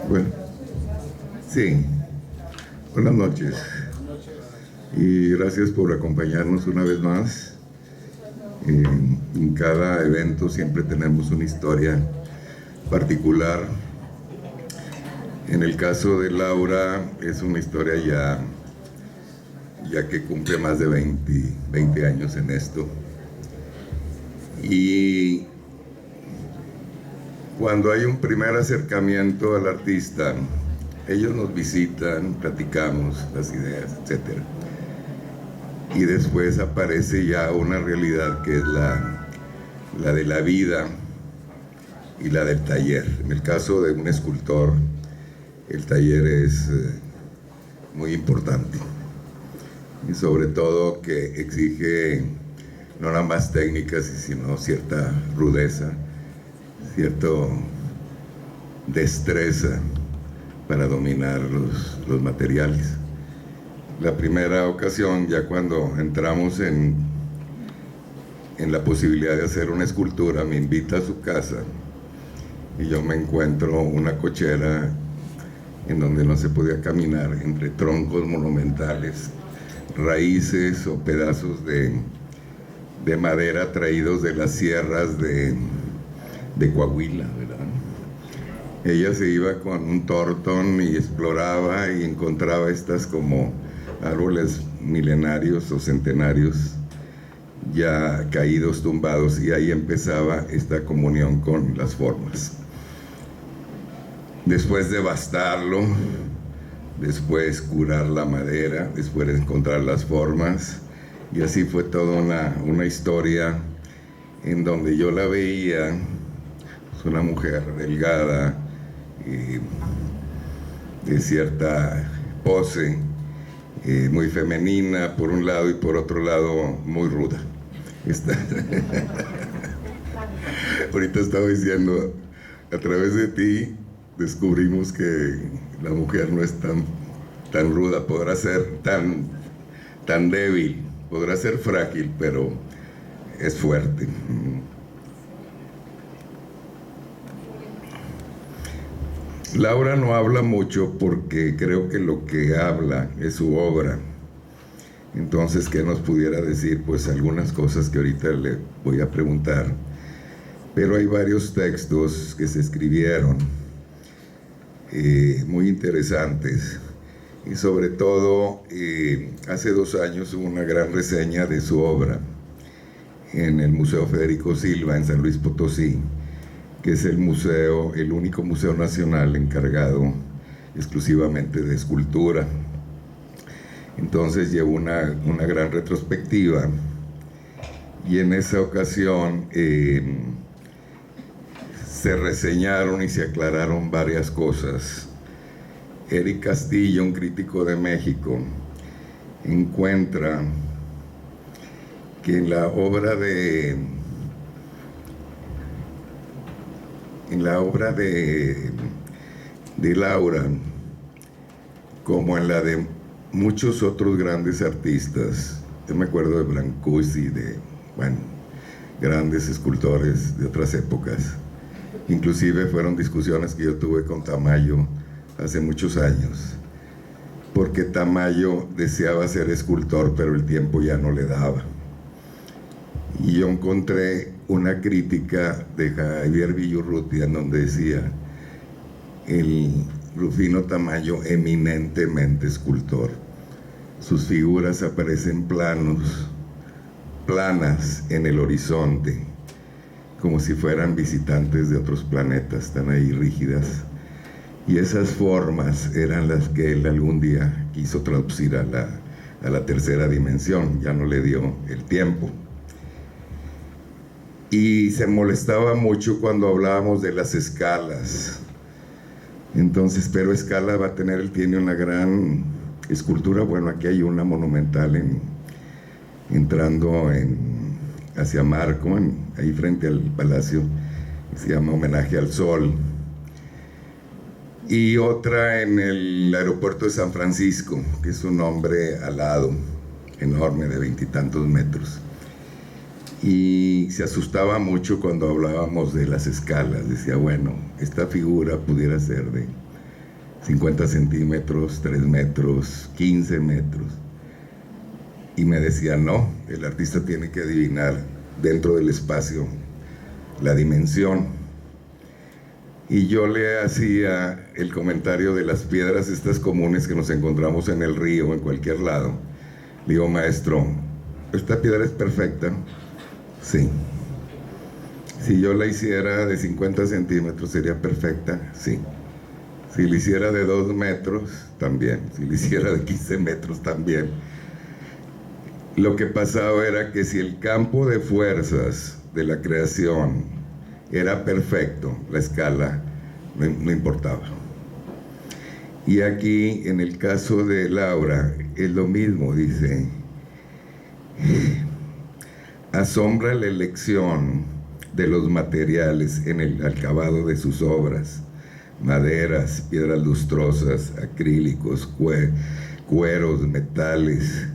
Bueno, sí, buenas noches y gracias por acompañarnos una vez más. En cada evento siempre tenemos una historia particular. En el caso de Laura es una historia ya que cumple más de 20 años en esto. Y cuando hay un primer acercamiento al artista, ellos nos visitan, platicamos las ideas, etc. Y después aparece ya una realidad que es la de la vida y la del taller. En el caso de un escultor, el taller es muy importante. Y sobre todo que exige no nada más técnicas, sino cierta rudeza, cierta destreza para dominar los materiales. La primera ocasión, ya cuando entramos en la posibilidad de hacer una escultura, me invita a su casa y yo me encuentro una cochera en donde no se podía caminar, entre troncos monumentales, raíces o pedazos de madera traídos de las sierras de Coahuila, ¿verdad? Ella se iba con un tortón y exploraba y encontraba estas como árboles milenarios o centenarios ya caídos, tumbados, y ahí empezaba esta comunión con las formas. Después de bastarlo, después curar la madera, después encontrar las formas, y así fue toda una historia en donde yo la veía, pues una mujer delgada, de cierta pose, muy femenina por un lado y por otro lado muy ruda. Ahorita estaba diciendo, a través de ti descubrimos que la mujer no es tan ruda, podrá ser tan débil, podrá ser frágil, pero es fuerte. Laura no habla mucho porque creo que lo que habla es su obra. Entonces, ¿qué nos pudiera decir? Pues algunas cosas que ahorita le voy a preguntar. Pero hay varios textos que se escribieron muy interesantes. Y sobre todo, hace 2 años hubo una gran reseña de su obra en el Museo Federico Silva en San Luis Potosí, que es el único museo nacional encargado exclusivamente de escultura. Entonces llevó una gran retrospectiva, y en esa ocasión se reseñaron y se aclararon varias cosas. Eric Castillo, un crítico de México, encuentra que en la obra de Laura, como en la de muchos otros grandes artistas, yo me acuerdo de Brancusi, grandes escultores de otras épocas, inclusive fueron discusiones que yo tuve con Tamayo hace muchos años, porque Tamayo deseaba ser escultor, pero el tiempo ya no le daba. Y yo encontré una crítica de Javier Villurrutia en donde decía: el Rufino Tamayo, eminentemente escultor, sus figuras aparecen planas en el horizonte, como si fueran visitantes de otros planetas, están ahí rígidas, y esas formas eran las que él algún día quiso traducir a la tercera dimensión, ya no le dio el tiempo. Y se molestaba mucho cuando hablábamos de las escalas. Entonces, pero Escala tiene una gran escultura. Bueno, aquí hay una monumental entrando hacia Marco, ahí frente al palacio, se llama Homenaje al Sol. Y otra en el aeropuerto de San Francisco, que es un hombre alado, enorme, de 20 y tantos metros. y se asustaba mucho cuando hablábamos de las escalas. Decía, bueno, esta figura pudiera ser de 50 centímetros, 3 metros, 15 metros. Y me decía, no, el artista tiene que adivinar dentro del espacio la dimensión. Y yo le hacía el comentario de las piedras estas comunes que nos encontramos en el río, en cualquier lado. Le digo, maestro, ¿esta piedra es perfecta? Sí. Si yo la hiciera de 50 centímetros, ¿sería perfecta? Sí. Si la hiciera de 2 metros, también. Si la hiciera de 15 metros, también. Lo que pasaba era que si el campo de fuerzas de la creación era perfecto, la escala no importaba. Y aquí, en el caso de Laura, es lo mismo, dice, asombra la elección de los materiales en el acabado de sus obras, maderas, piedras lustrosas, acrílicos, cueros, metales,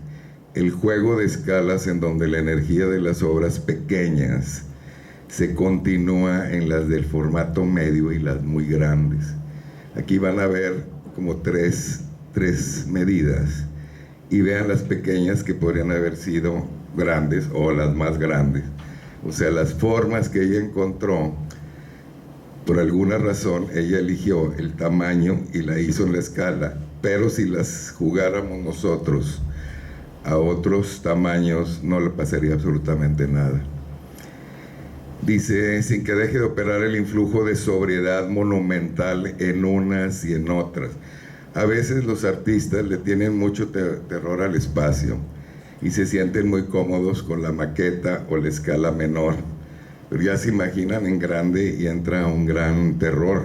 el juego de escalas en donde la energía de las obras pequeñas se continúa en las del formato medio y las muy grandes. Aquí van a ver como tres medidas, y vean las pequeñas que podrían haber sido grandes o las más grandes. O sea, las formas que ella encontró, por alguna razón ella eligió el tamaño y la hizo en la escala, pero si las jugáramos nosotros a otros tamaños no le pasaría absolutamente nada. Dice, sin que deje de operar el influjo de sobriedad monumental en unas y en otras. A veces los artistas le tienen mucho terror al espacio y se sienten muy cómodos con la maqueta o la escala menor, pero ya se imaginan en grande y entra un gran terror.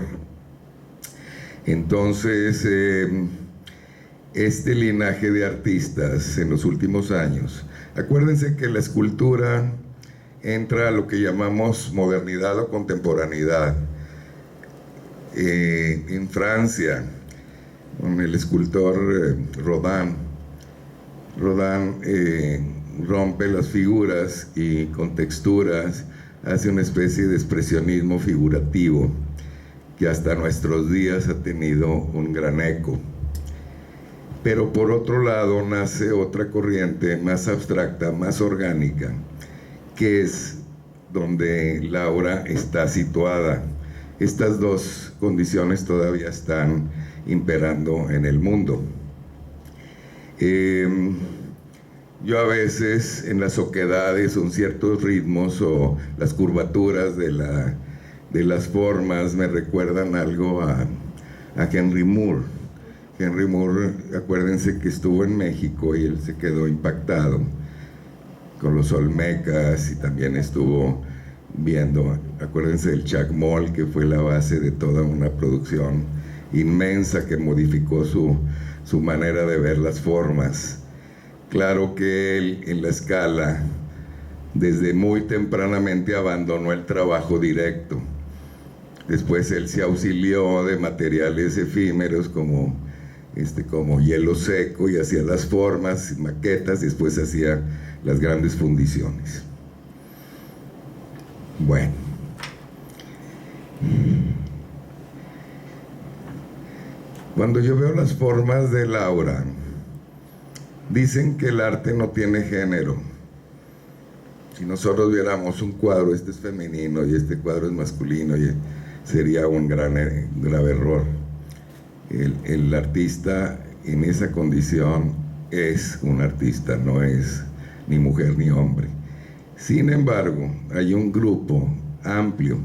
Entonces, este linaje de artistas en los últimos años, acuérdense que la escultura entra a lo que llamamos modernidad o contemporaneidad. En Francia, con el escultor Rodin rompe las figuras y con texturas hace una especie de expresionismo figurativo que hasta nuestros días ha tenido un gran eco. Pero por otro lado nace otra corriente más abstracta, más orgánica, que es donde Laura está situada. Estas dos condiciones todavía están imperando en el mundo. Yo a veces en las oquedades o en ciertos ritmos o las curvaturas de las formas me recuerdan algo a Henry Moore. Henry Moore, acuérdense que estuvo en México y él se quedó impactado con los olmecas y también estuvo viendo, acuérdense del Chacmol, que fue la base de toda una producción inmensa que modificó su manera de ver las formas. Claro que él en la escala desde muy tempranamente abandonó el trabajo directo. Después él se auxilió de materiales efímeros como hielo seco y hacía las formas, maquetas, y después hacía las grandes fundiciones. Bueno. Cuando yo veo las formas de Laura, dicen que el arte no tiene género. Si nosotros viéramos un cuadro, este es femenino y este cuadro es masculino, sería un grave error. El artista en esa condición es un artista, no es ni mujer ni hombre. Sin embargo, hay un grupo amplio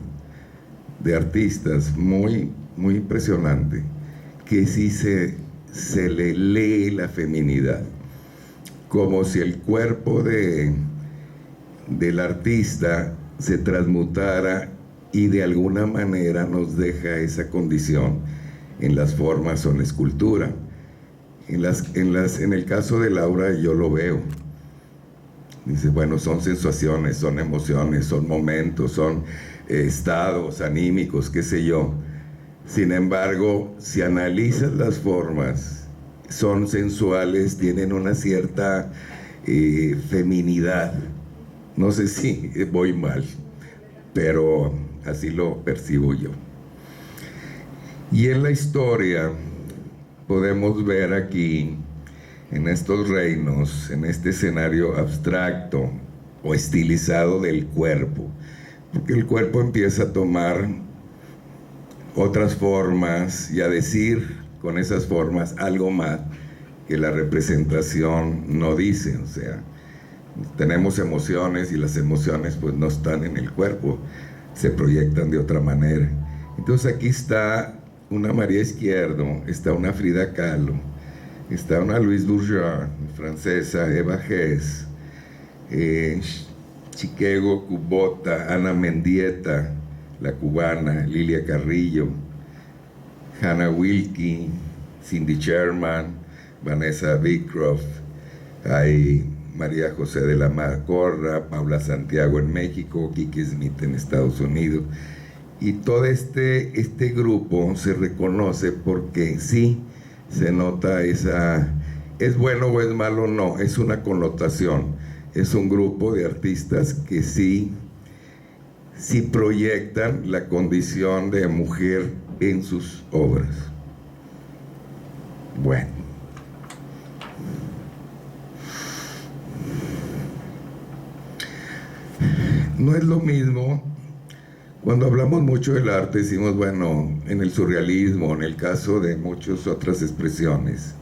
de artistas muy, muy impresionante que sí se le lee la feminidad, como si el cuerpo del artista se transmutara y de alguna manera nos deja esa condición en las formas o en la escultura. En el caso de Laura yo lo veo. Dice, bueno, son sensaciones, son emociones, son momentos, son estados anímicos, qué sé yo. Sin embargo, si analizas las formas, son sensuales, tienen una cierta feminidad, No sé si voy mal, pero así lo percibo yo. Y en la historia podemos ver aquí, en estos reinos, en este escenario abstracto o estilizado del cuerpo, porque el cuerpo empieza a tomar otras formas y a decir con esas formas algo más que la representación no dice. O sea, tenemos emociones y las emociones pues no están en el cuerpo, se proyectan de otra manera. Entonces aquí está una María Izquierdo, está una Frida Kahlo, está una Louise Bourgeois, francesa, Eva Hess, Chiquego, Kubota, Ana Mendieta, la cubana, Lilia Carrillo, Hannah Wilke, Cindy Sherman, Vanessa Beecroft, hay María José de la Corra, Paula Santiago en México, Kiki Smith en Estados Unidos. Y todo este grupo se reconoce porque sí se nota esa, es bueno o es malo, no, es una connotación, es un grupo de artistas que sí proyectan la condición de mujer en sus obras. Bueno, no es lo mismo. Cuando hablamos mucho del arte, decimos, bueno, en el surrealismo, en el caso de muchas otras expresiones,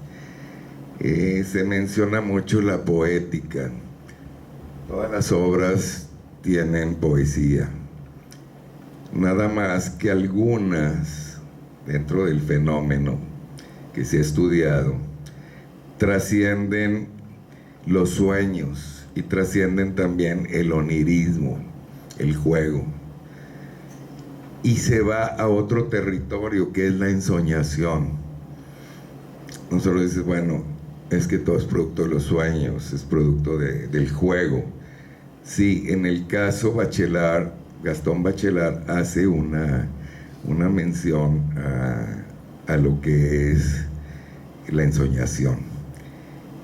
se menciona mucho la poética. Todas las obras tienen poesía. Nada más que algunas, dentro del fenómeno que se ha estudiado, trascienden los sueños y trascienden también el onirismo, el juego. Y se va a otro territorio que es la ensoñación. Nosotros decimos, bueno, es que todo es producto de los sueños, es producto del juego. Sí, en el caso Bachelard, Gastón Bachelard hace una mención a lo que es la ensoñación.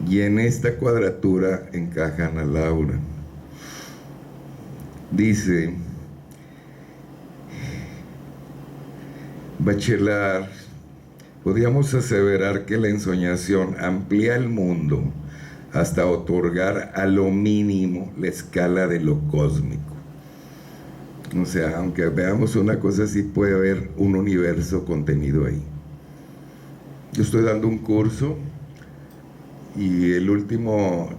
Y en esta cuadratura encaja Ana Laura. Dice Bachelard, podríamos aseverar que la ensoñación amplía el mundo hasta otorgar a lo mínimo la escala de lo cósmico. O sea, aunque veamos una cosa así, puede haber un universo contenido ahí. Yo estoy dando un curso y el último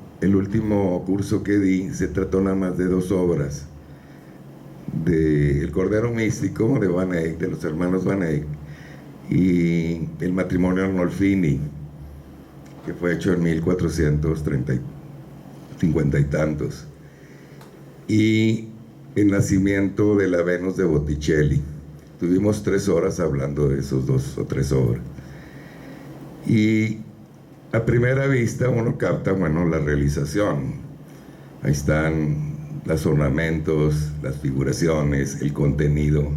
curso que di se trató nada más de 2 obras, de El Cordero Místico de Van Eyck, de los hermanos Van Eyck, y El Matrimonio Arnolfini, que fue hecho en 1450 y tantos, y El Nacimiento de la Venus de Botticelli. Tuvimos 3 horas hablando de esos 2 o 3 obras. Y a primera vista uno capta, bueno, la realización. Ahí están los ornamentos, las figuraciones, el contenido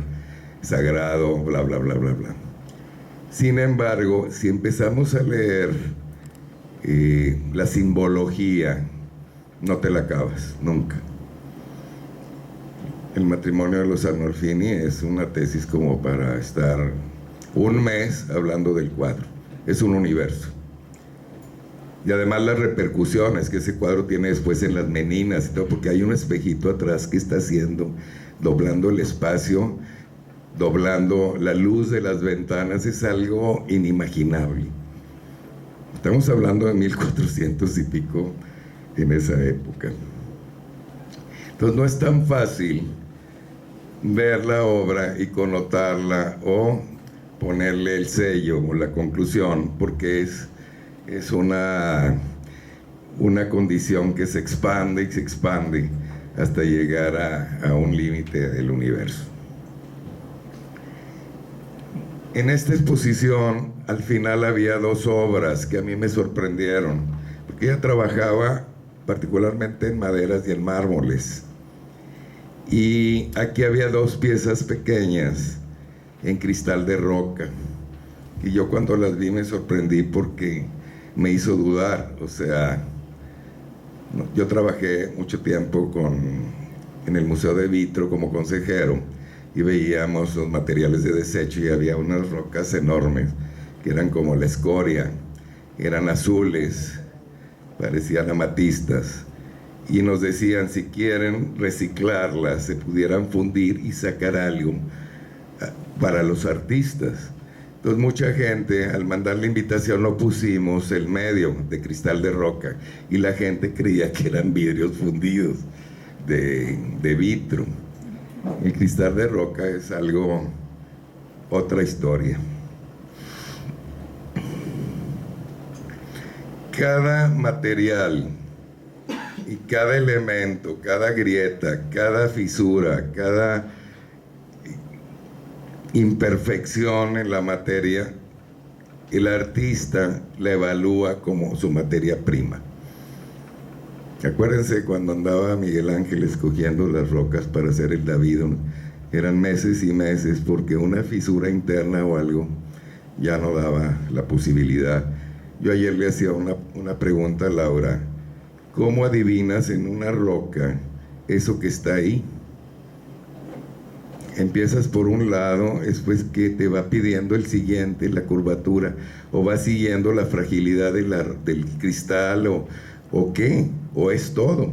sagrado, bla, bla, bla, bla, bla. Sin embargo, si empezamos a leer la simbología, no te la acabas, nunca. El Matrimonio de los Arnolfini es una tesis como para estar un mes hablando del cuadro. Es un universo. Y además las repercusiones que ese cuadro tiene después en las meninas y todo, porque hay un espejito atrás que está haciendo, doblando el espacio, doblando la luz de las ventanas, es algo inimaginable. Estamos hablando de 1400 y pico en esa época. Entonces no es tan fácil ver la obra y connotarla o ponerle el sello o la conclusión, porque es una condición que se expande y se expande hasta llegar a un límite del universo. En esta exposición, al final había 2 obras que a mí me sorprendieron, porque ella trabajaba particularmente en maderas y en mármoles. Y aquí había 2 piezas pequeñas en cristal de roca. Y yo cuando las vi me sorprendí porque me hizo dudar. O sea, Yo trabajé mucho tiempo en el Museo de Vitro como consejero y veíamos los materiales de desecho y había unas rocas enormes que eran como la escoria, eran azules, parecían amatistas, y nos decían si quieren reciclarlas, se pudieran fundir y sacar algo para los artistas. Entonces mucha gente, al mandar la invitación, no pusimos el medio de cristal de roca y la gente creía que eran vidrios fundidos de vitro. El cristal de roca es algo, otra historia. Cada material y cada elemento, cada grieta, cada fisura, cada imperfección en la materia, el artista la evalúa como su materia prima. Acuérdense cuando andaba Miguel Ángel escogiendo las rocas para hacer el David, eran meses y meses porque una fisura interna o algo ya no daba la posibilidad. Yo ayer le hacía una pregunta a Laura: ¿cómo adivinas en una roca eso que está ahí? Empiezas por un lado, después que te va pidiendo el siguiente, la curvatura, o va siguiendo la fragilidad del cristal, o qué, o es todo.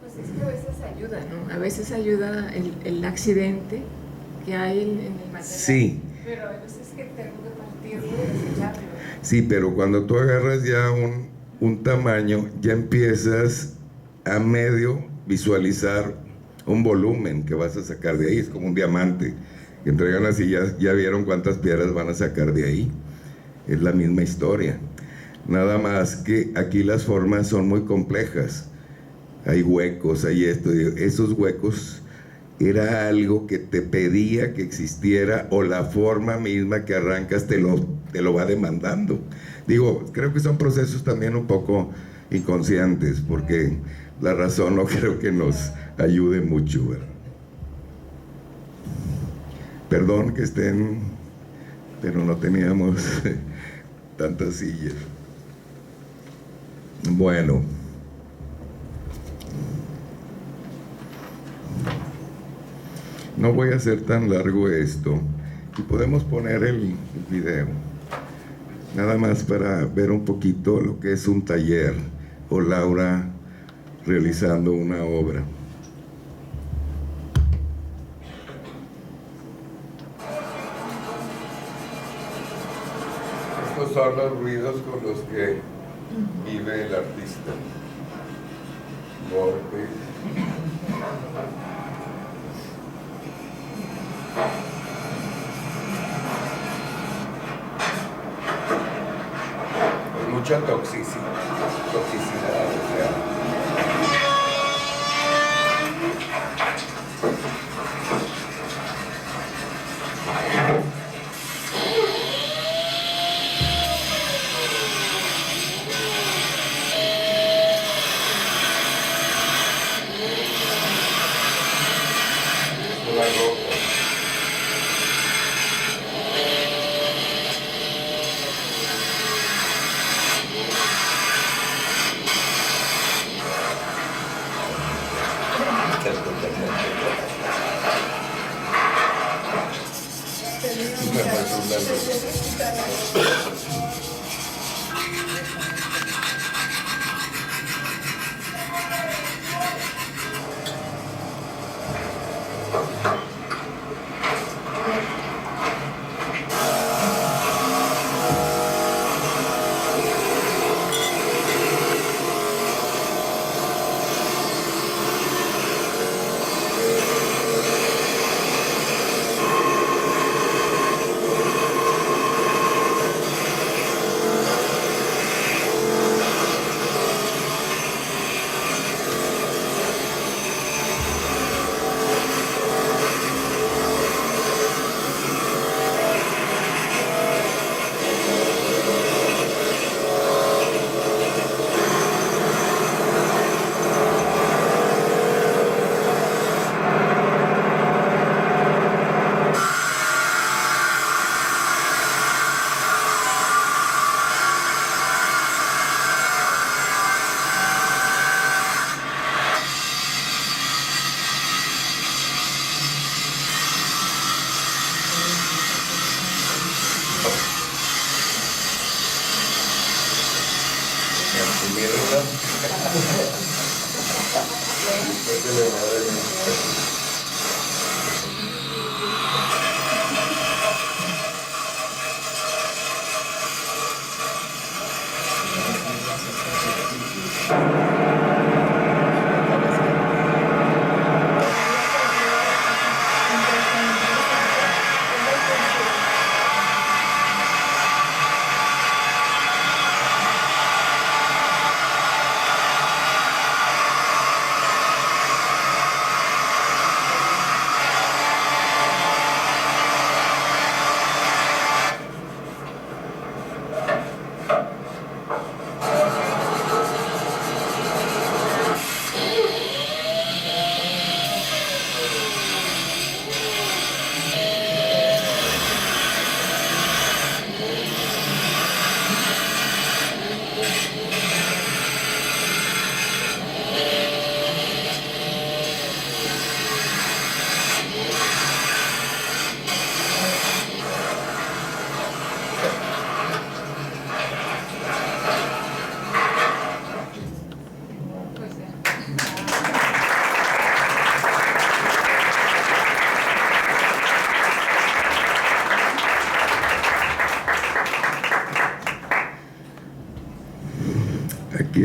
Pues es que a veces ayuda, ¿no? A veces ayuda el accidente que hay en el material. Sí. Pero a veces que tengo que partirlo y desecharlo. Sí, pero cuando tú agarras ya un tamaño, ya empiezas a medio visualizar un volumen que vas a sacar de ahí. Es como un diamante que entregan así, ya vieron cuántas piedras van a sacar de ahí. Es la misma historia, nada más que aquí las formas son muy complejas. Hay huecos, hay esto, esos huecos era algo que te pedía que existiera, o la forma misma que arrancas te lo va demandando. Digo, creo que son procesos también un poco inconscientes, porque la razón no creo que nos ayude mucho, ¿verdad? Perdón que estén, pero no teníamos tantas sillas. Bueno, no voy a hacer tan largo esto y podemos poner el video, nada más para ver un poquito lo que es un taller o Laura realizando una obra. Estos son los ruidos con los que vive el artista. Golpes. Mucha toxicidad, o sea.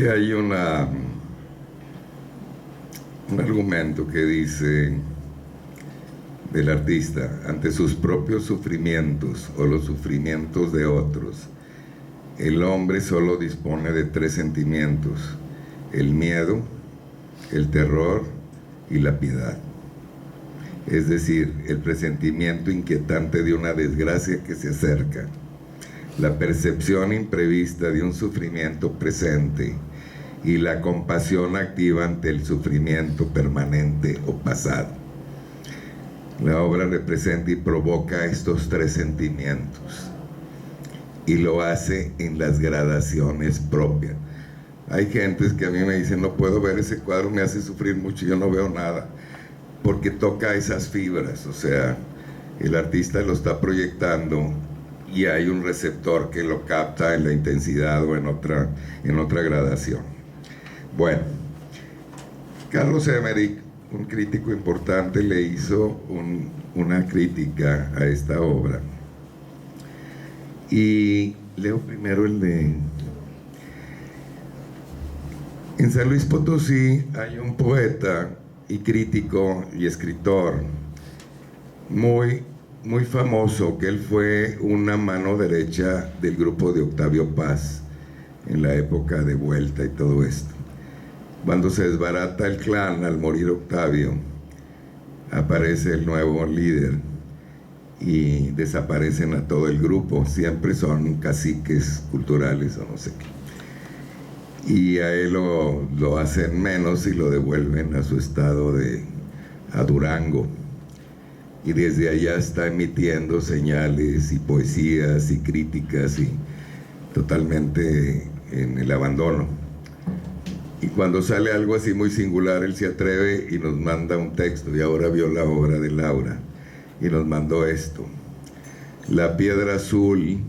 Y hay un argumento que dice del artista: ante sus propios sufrimientos o los sufrimientos de otros, el hombre solo dispone de 3 sentimientos: el miedo, el terror y la piedad. Es decir, el presentimiento inquietante de una desgracia que se acerca, la percepción imprevista de un sufrimiento presente y la compasión activa ante el sufrimiento permanente o pasado. La obra representa y provoca estos 3 sentimientos y lo hace en las gradaciones propias. Hay gentes que a mí me dicen: no puedo ver ese cuadro, me hace sufrir mucho, yo no veo nada, porque toca esas fibras. O sea, el artista lo está proyectando y hay un receptor que lo capta en la intensidad o en otra gradación. Bueno, Carlos Emmerich, un crítico importante, le hizo una crítica a esta obra. Y leo primero el de... En San Luis Potosí hay un poeta y crítico y escritor muy famoso, que él fue una mano derecha del grupo de Octavio Paz en la época de Vuelta y todo esto. Cuando se desbarata el clan al morir Octavio, aparece el nuevo líder y desaparecen a todo el grupo. Siempre son caciques culturales o no sé qué. Y a él lo hacen menos y lo devuelven a su estado a Durango. Y desde allá está emitiendo señales y poesías y críticas, y totalmente en el abandono. Y cuando sale algo así muy singular, él se atreve y nos manda un texto. Y ahora vio la obra de Laura y nos mandó esto: la piedra azul,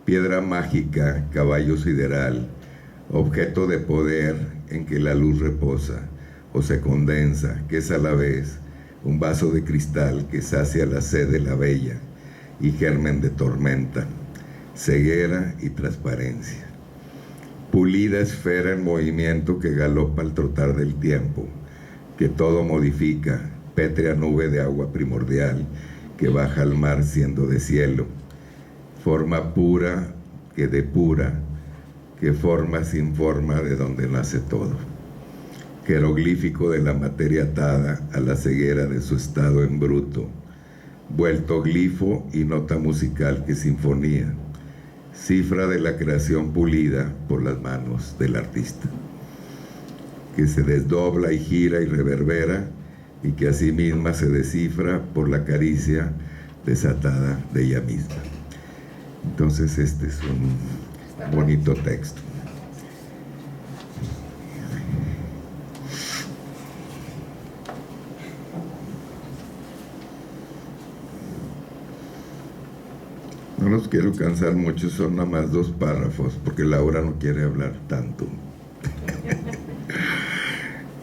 piedra mágica, caballo sideral, objeto de poder en que la luz reposa o se condensa, que es a la vez un vaso de cristal que sacia la sed de la bella y germen de tormenta, ceguera y transparencia. Pulida esfera en movimiento que galopa al trotar del tiempo, que todo modifica, pétrea nube de agua primordial que baja al mar siendo de cielo, forma pura que depura, que forma sin forma de donde nace todo, jeroglífico de la materia atada a la ceguera de su estado en bruto, vuelto glifo y nota musical que sinfonía, cifra de la creación pulida por las manos del artista, que se desdobla y gira y reverbera, y que a sí misma se descifra por la caricia desatada de ella misma. Entonces este es un bonito texto. No los quiero cansar mucho, son nada más 2 párrafos, porque Laura no quiere hablar tanto.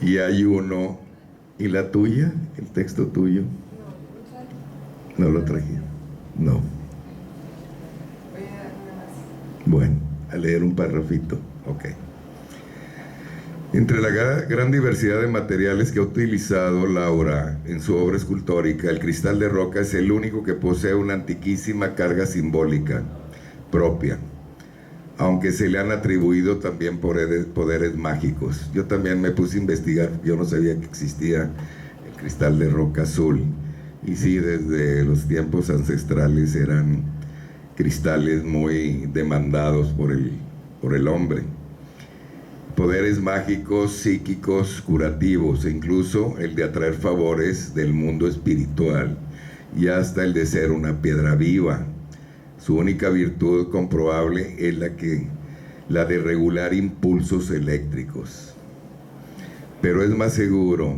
Y hay uno, ¿y la tuya? ¿El texto tuyo? No lo traje. No. Bueno, a leer un párrafito. Ok. Entre la gran diversidad de materiales que ha utilizado Laura en su obra escultórica, el cristal de roca es el único que posee una antiquísima carga simbólica propia, aunque se le han atribuido también poderes mágicos. Yo también me puse a investigar, yo no sabía que existía el cristal de roca azul, y sí, desde los tiempos ancestrales eran cristales muy demandados por el hombre. Poderes mágicos, psíquicos, curativos, e incluso el de atraer favores del mundo espiritual, y hasta el de ser una piedra viva. Su única virtud comprobable es la de regular impulsos eléctricos. Pero es más seguro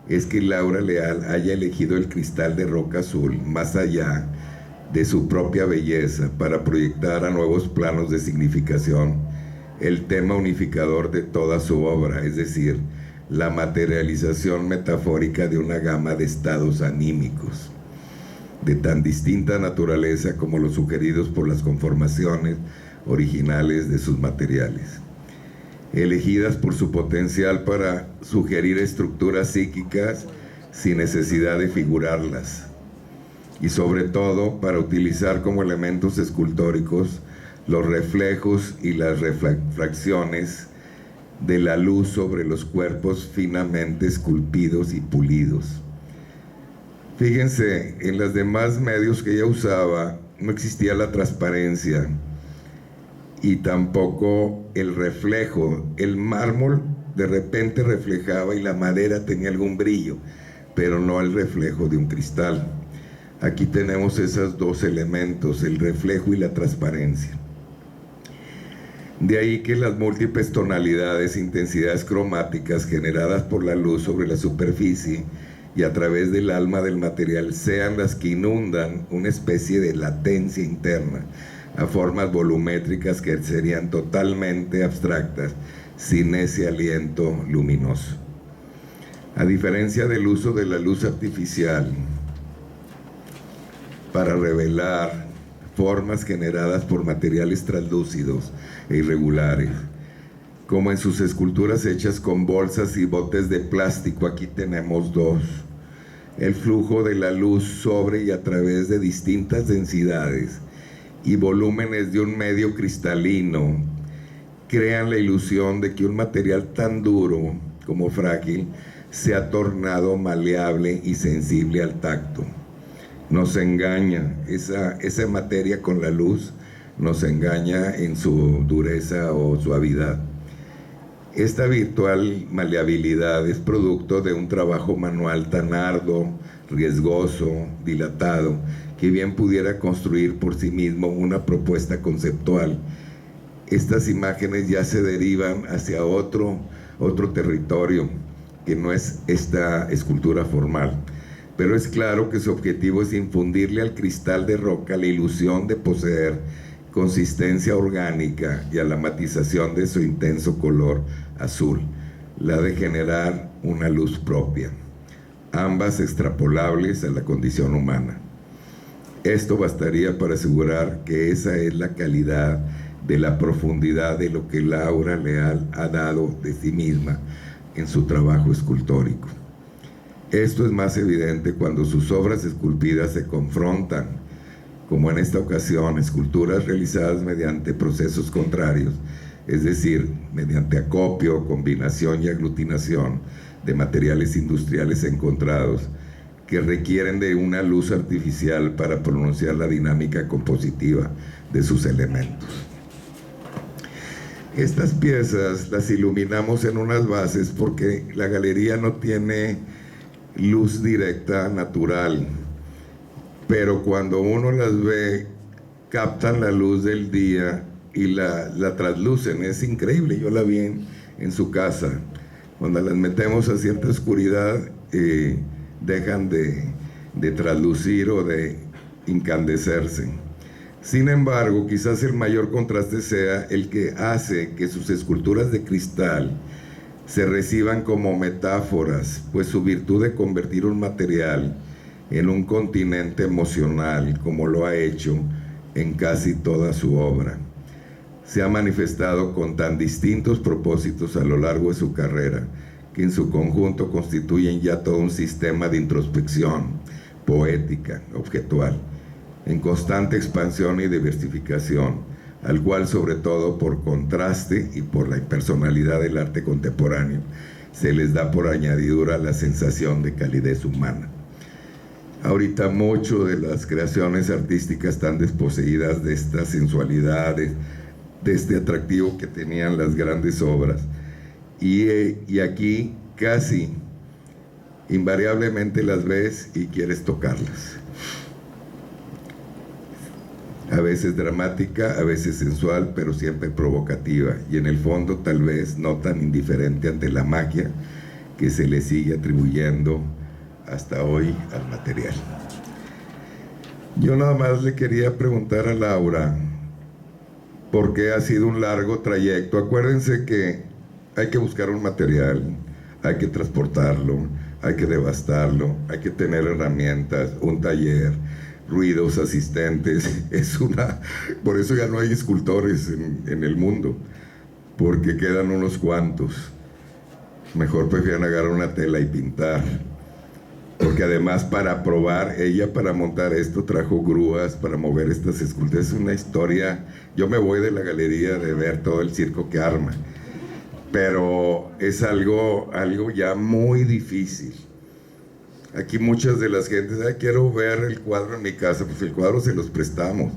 es que Laura Leal haya elegido el cristal de roca azul más allá de su propia belleza para proyectar a nuevos planos de significación el tema unificador de toda su obra, es decir, la materialización metafórica de una gama de estados anímicos de tan distinta naturaleza como los sugeridos por las conformaciones originales de sus materiales. elegidas por su potencial para sugerir estructuras psíquicas sin necesidad de figurarlas, y sobre todo para utilizar como elementos escultóricos los reflejos y las refracciones de la luz sobre los cuerpos finamente esculpidos y pulidos. Fíjense, en los demás medios que ella usaba no existía la transparencia y tampoco el reflejo. El mármol de repente reflejaba y la madera tenía algún brillo, pero no el reflejo de un cristal. Aquí tenemos esos dos elementos, el reflejo y la transparencia. De ahí que las múltiples tonalidades, intensidades cromáticas generadas por la luz sobre la superficie y a través del alma del material sean las que inundan una especie de latencia interna a formas volumétricas que serían totalmente abstractas sin ese aliento luminoso. A diferencia del uso de la luz artificial para revelar formas generadas por materiales translúcidos e irregulares, como en sus esculturas hechas con bolsas y botes de plástico, aquí tenemos dos. El flujo de la luz sobre y a través de distintas densidades y volúmenes de un medio cristalino crean la ilusión de que un material tan duro como frágil se ha tornado maleable y sensible al tacto. Nos engaña esa materia con la luz, nos engaña en su dureza o suavidad. Esta virtual maleabilidad es producto de un trabajo manual tan arduo, riesgoso, dilatado, que bien pudiera construir por sí mismo una propuesta conceptual. Estas imágenes ya se derivan hacia otro territorio, que no es esta escultura formal. Pero es claro que su objetivo es infundirle al cristal de roca la ilusión de poseer consistencia orgánica y a la matización de su intenso color azul, la de generar una luz propia, ambas extrapolables a la condición humana. Esto bastaría para asegurar que esa es la calidad de la profundidad de lo que Laura Leal ha dado de sí misma en su trabajo escultórico. Esto es más evidente cuando sus obras esculpidas se confrontan, como en esta ocasión, esculturas realizadas mediante procesos contrarios, es decir, mediante acopio, combinación y aglutinación de materiales industriales encontrados, que requieren de una luz artificial para pronunciar la dinámica compositiva de sus elementos. Estas piezas las iluminamos en unas bases porque la galería no tiene luz directa natural, pero cuando uno las ve, captan la luz del día y la traslucen. Es increíble, yo la vi en su casa. Cuando las metemos a cierta oscuridad, dejan de traslucir o de incandecerse. Sin embargo, quizás el mayor contraste sea el que hace que sus esculturas de cristal se reciban como metáforas, pues su virtud de convertir un material en un continente emocional, como lo ha hecho en casi toda su obra, se ha manifestado con tan distintos propósitos a lo largo de su carrera, que en su conjunto constituyen ya todo un sistema de introspección poética, objetual, en constante expansión y diversificación, al cual, sobre todo por contraste y por la impersonalidad del arte contemporáneo, se les da por añadidura la sensación de calidez humana. Ahorita mucho de las creaciones artísticas están desposeídas de esta sensualidad, de este atractivo que tenían las grandes obras, y aquí casi invariablemente las ves y quieres tocarlas. A veces dramática, a veces sensual, pero siempre provocativa, y en el fondo tal vez no tan indiferente ante la magia que se le sigue atribuyendo hasta hoy al material. Yo nada más le quería preguntar a Laura, porque ha sido un largo trayecto. Acuérdense que hay que buscar un material, hay que transportarlo, hay que devastarlo, hay que tener herramientas, un taller, ruidos, asistentes. Por eso ya no hay escultores en el mundo. porque quedan unos cuantos. Mejor prefieren agarrar una tela y pintar, porque además para probar, ella para montar esto trajo grúas para mover estas esculturas. Es una historia. Yo me voy de la galería de ver todo el circo que arma, pero es algo ya muy difícil. Aquí muchas de las gentes, quiero ver el cuadro en mi casa. Pues el cuadro se los prestamos,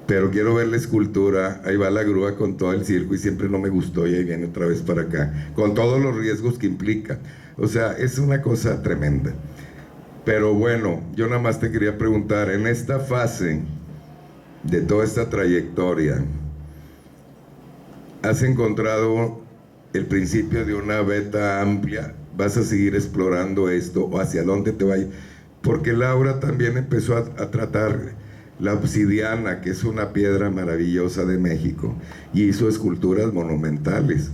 pero quiero ver la escultura. Ahí va la grúa con todo el circo y siempre no me gustó, y ahí viene otra vez para acá, con todos los riesgos que implica. O sea, es una cosa tremenda. Pero bueno, yo nada más te quería preguntar, en esta fase de toda esta trayectoria, ¿has encontrado el principio de una beta amplia? ¿Vas a seguir explorando esto o hacia dónde te va a ir? Porque Laura también empezó a tratar la obsidiana, que es una piedra maravillosa de México, y hizo esculturas monumentales,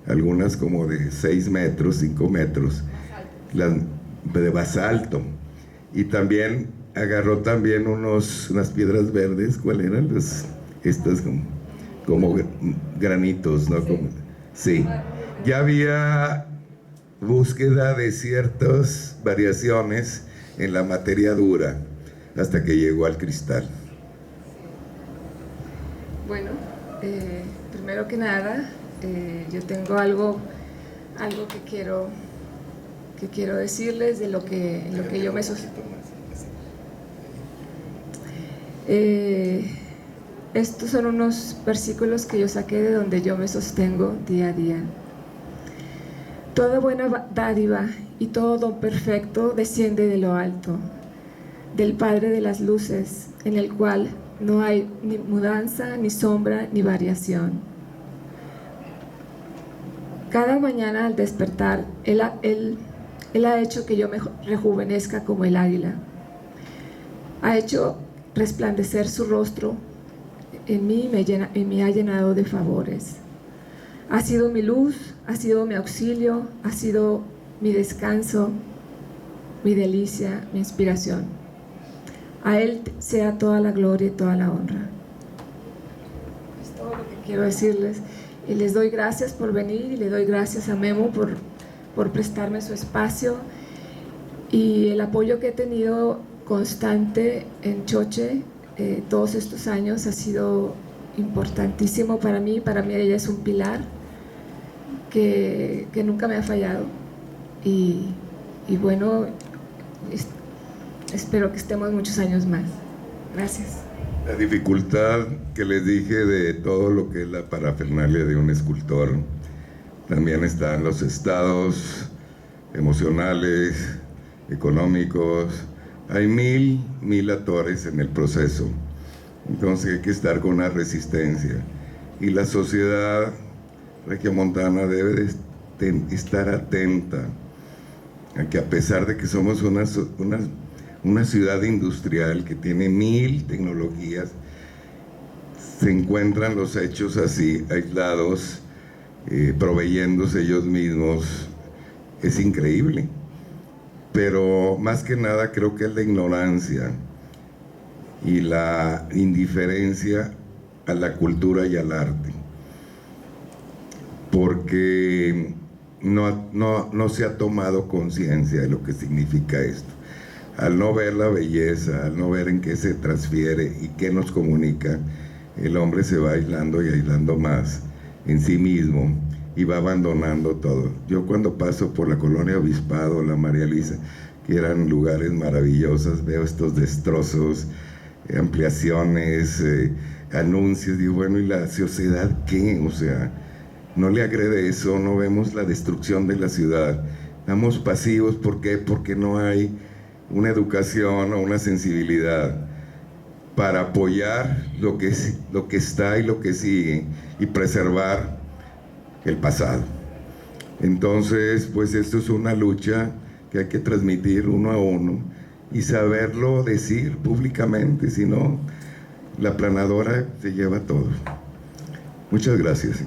algunas como de 6 metros, 5 metros, las de basalto, y también agarró también unas piedras verdes. ¿Cuáles eran? Estas como granitos, ¿no? Sí, ya había búsqueda de ciertas variaciones en la materia dura hasta que llegó al cristal. Bueno, primero que nada, yo tengo algo que quiero decirles de lo que yo me sostengo. Estos son unos versículos que yo saqué de donde yo me sostengo día a día. Toda buena dádiva y todo don perfecto desciende de lo alto, del Padre de las luces, en el cual no hay ni mudanza, ni sombra, ni variación. Cada mañana al despertar, Él ha hecho que yo me rejuvenezca como el águila. Ha hecho resplandecer su rostro en mí y me ha llenado de favores. Ha sido mi luz, ha sido mi auxilio, ha sido mi descanso, mi delicia, mi inspiración. A Él sea toda la gloria y toda la honra. Es todo lo que quiero decirles. Y les doy gracias por venir, y le doy gracias a Memo por prestarme su espacio y el apoyo que he tenido constante en Choche todos estos años. Ha sido importantísimo para mí. Para mí ella es un pilar que nunca me ha fallado, y bueno, espero que estemos muchos años más. Gracias. La dificultad que les dije de todo lo que es la parafernalia de un escultor, también están los estados emocionales, económicos. Hay mil actores en el proceso, entonces hay que estar con una resistencia, y la sociedad regiomontana debe de estar atenta a que, a pesar de que somos una ciudad industrial que tiene 1000 tecnologías, se encuentran los hechos así, aislados, proveyéndose ellos mismos. Es increíble, pero más que nada creo que es la ignorancia y la indiferencia a la cultura y al arte, porque no se ha tomado conciencia de lo que significa esto. Al no ver la belleza, al no ver en qué se transfiere y qué nos comunica, el hombre se va aislando y aislando más en sí mismo y va abandonando todo. Yo cuando paso por la Colonia Obispado, la María Luisa, que eran lugares maravillosos, veo estos destrozos, ampliaciones, anuncios, digo, bueno, ¿y la sociedad qué? O sea, no le agrede eso, no vemos la destrucción de la ciudad, estamos pasivos. ¿Por qué? Porque no hay una educación o una sensibilidad para apoyar lo que está y lo que sigue, y preservar el pasado. Entonces, pues esto es una lucha que hay que transmitir uno a uno y saberlo decir públicamente, si no, la aplanadora se lleva todo. Muchas gracias.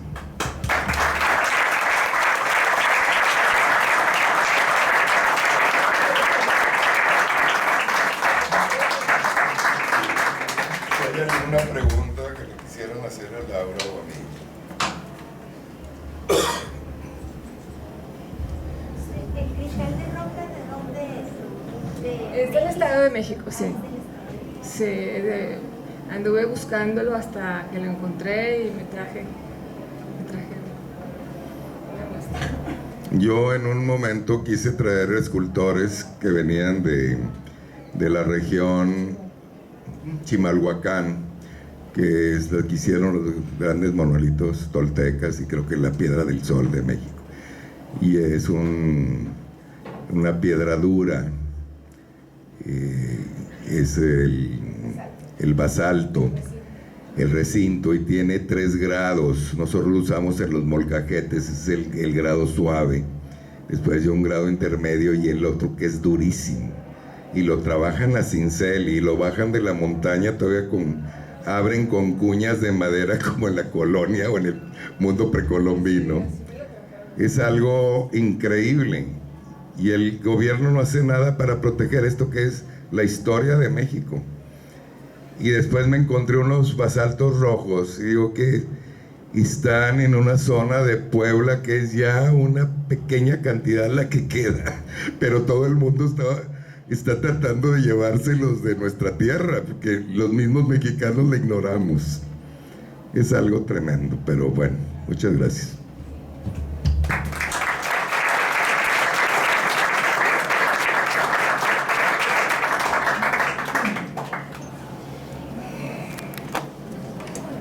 ¿Hay alguna pregunta que le quisieran hacer a Laura o a mí? Es del Estado de México, sí. Sí, anduve buscándolo hasta que lo encontré y me traje una muestra. Yo en un momento quise traer escultores que venían de la región Chimalhuacán, que es lo que hicieron los grandes monolitos toltecas y creo que la Piedra del Sol de México. Y es una piedra dura, es el basalto, el recinto, y tiene 3 grados. Nosotros lo usamos en los molcajetes, es el grado suave, después hay un grado intermedio y el otro que es durísimo, y lo trabajan a cincel y lo bajan de la montaña todavía abren con cuñas de madera como en la colonia o en el mundo precolombino. Es algo increíble y el gobierno no hace nada para proteger esto que es la historia de México. Y después me encontré unos basaltos rojos y digo que están en una zona de Puebla que es ya una pequeña cantidad la que queda, pero todo el mundo está tratando de llevárselos de nuestra tierra, porque los mismos mexicanos la ignoramos. Es algo tremendo, pero bueno, muchas gracias.